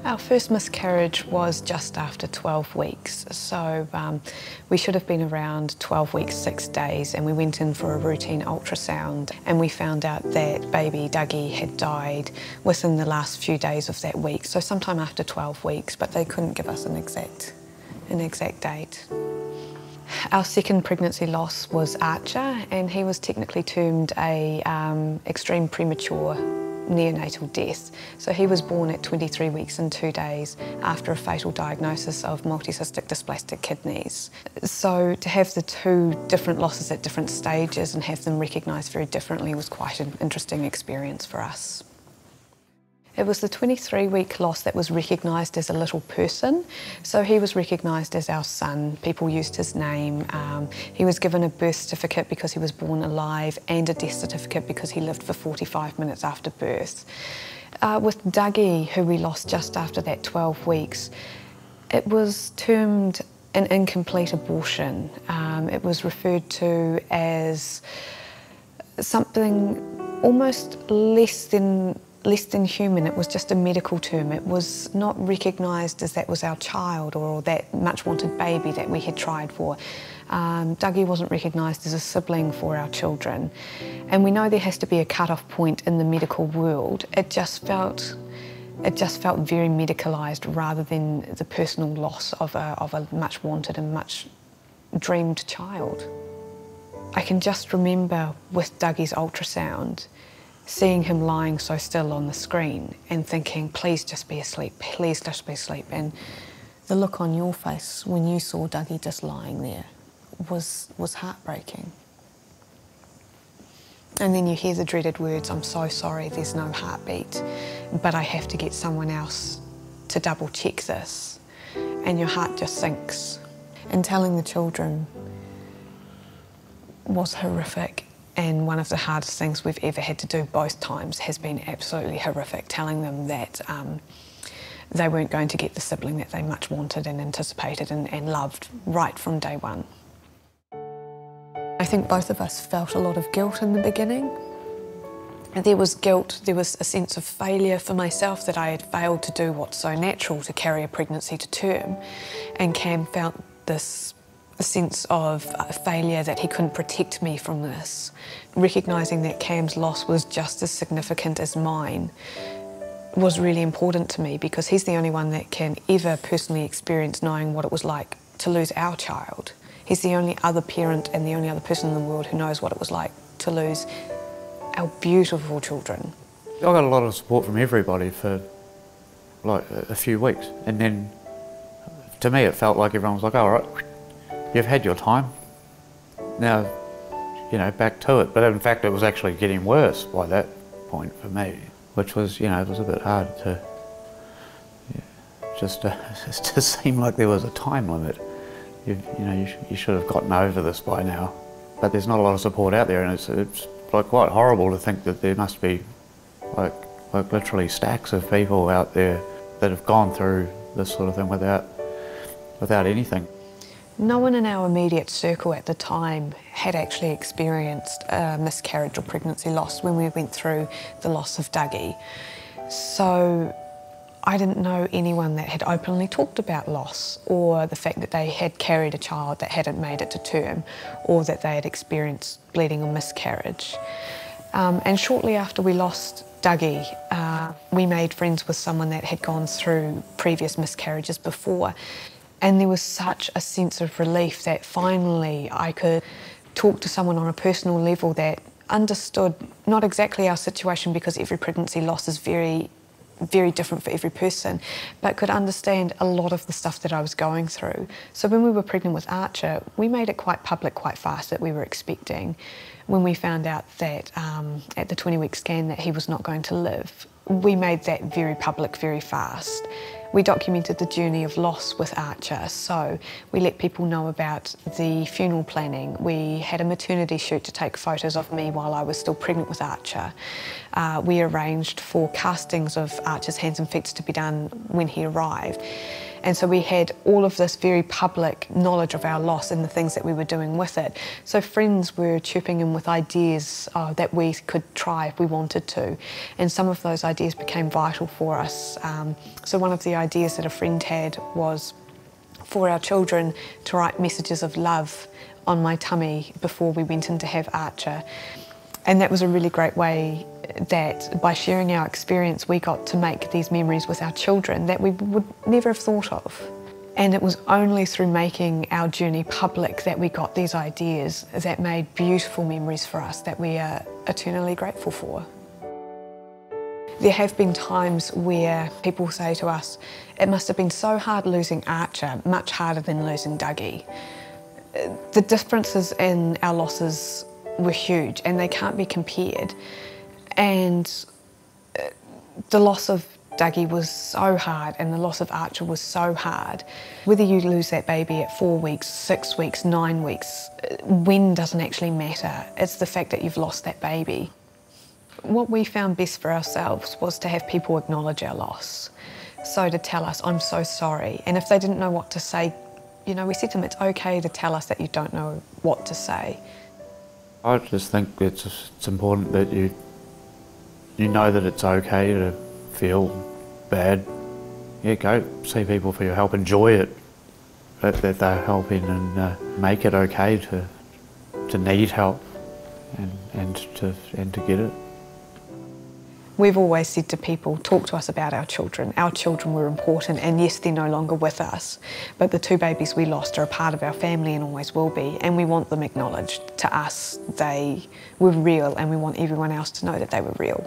Our first miscarriage was just after 12 weeks, so we should have been around 12 weeks, 6 days, and we went in for a routine ultrasound and we found out that baby Dougie had died within the last few days of that week, so sometime after 12 weeks, but they couldn't give us an exact date. Our second pregnancy loss was Archer, and he was technically termed a extreme premature neonatal death. So he was born at 23 weeks and 2 days after a fatal diagnosis of multicystic dysplastic kidneys. So to have the two different losses at different stages and have them recognised very differently was quite an interesting experience for us. It was the 23-week loss that was recognised as a little person. So he was recognised as our son. People used his name. He was given a birth certificate because he was born alive and a death certificate because he lived for 45 minutes after birth. With Dougie, who we lost just after that 12 weeks, it was termed an incomplete abortion. It was referred to as something almost less than human. It was just a medical term. It was not recognised as that was our child or that much wanted baby that we had tried for. Dougie wasn't recognised as a sibling for our children. And we know there has to be a cut-off point in the medical world. It just felt very medicalised rather than the personal loss of a much wanted and much dreamed child. I can just remember with Dougie's ultrasound, seeing him lying so still on the screen and thinking, please just be asleep, please just be asleep. And the look on your face when you saw Dougie just lying there was heartbreaking. And then you hear the dreaded words, I'm so sorry, there's no heartbeat, but I have to get someone else to double check this. And your heart just sinks. And telling the children was horrific. And one of the hardest things we've ever had to do both times has been absolutely horrific, telling them that they weren't going to get the sibling that they much wanted and anticipated and loved right from day one. I think both of us felt a lot of guilt in the beginning. There was guilt, there was a sense of failure for myself that I had failed to do what's so natural, to carry a pregnancy to term. And Cam felt this sense of failure that he couldn't protect me from this. Recognising that Cam's loss was just as significant as mine was really important to me because he's the only one that can ever personally experience knowing what it was like to lose our child. He's the only other parent and the only other person in the world who knows what it was like to lose our beautiful children. I got a lot of support from everybody for like a few weeks, and then to me it felt like everyone was like, all right, you've had your time, now, you know, back to it. But in fact, it was actually getting worse by that point for me, which was, you know, it was a bit hard to, just to seem like there was a time limit. You know, you should have gotten over this by now. But there's not a lot of support out there, and it's like quite horrible to think that there must be like literally stacks of people out there that have gone through this sort of thing without anything. No one in our immediate circle at the time had actually experienced a miscarriage or pregnancy loss when we went through the loss of Dougie. So I didn't know anyone that had openly talked about loss or the fact that they had carried a child that hadn't made it to term or that they had experienced bleeding or miscarriage. And shortly after we lost Dougie, we made friends with someone that had gone through previous miscarriages before. And there was such a sense of relief that finally I could talk to someone on a personal level that understood not exactly our situation, because every pregnancy loss is very, very different for every person, but could understand a lot of the stuff that I was going through. So when we were pregnant with Archer, we made it quite public quite fast that we were expecting. When we found out that at the 20-week scan that he was not going to live, we made that very public very fast. We documented the journey of loss with Archer, so we let people know about the funeral planning. We had a maternity shoot to take photos of me while I was still pregnant with Archer. We arranged for castings of Archer's hands and feet to be done when he arrived. And so we had all of this very public knowledge of our loss and the things that we were doing with it. So friends were chipping in with ideas that we could try if we wanted to. And some of those ideas became vital for us. So one of the ideas that a friend had was for our children to write messages of love on my tummy before we went in to have Archer. And that was a really great way that by sharing our experience we got to make these memories with our children that we would never have thought of. And it was only through making our journey public that we got these ideas that made beautiful memories for us that we are eternally grateful for. There have been times where people say to us, it must have been so hard losing Archer, much harder than losing Dougie. The differences in our losses were huge and they can't be compared. And the loss of Dougie was so hard and the loss of Archer was so hard. Whether you lose that baby at 4 weeks, 6 weeks, 9 weeks, when doesn't actually matter. It's the fact that you've lost that baby. What we found best for ourselves was to have people acknowledge our loss. So to tell us, I'm so sorry. And if they didn't know what to say, you know, we said to them, it's okay to tell us that you don't know what to say. I just think it's important that you know that it's okay to feel bad. Yeah, go see people for your help, enjoy it, that they're helping, and make it okay to need help and to get it. We've always said to people, talk to us about our children. Our children were important, and yes, they're no longer with us, but the 2 babies we lost are a part of our family and always will be, and we want them acknowledged. To us, they were real, and we want everyone else to know that they were real.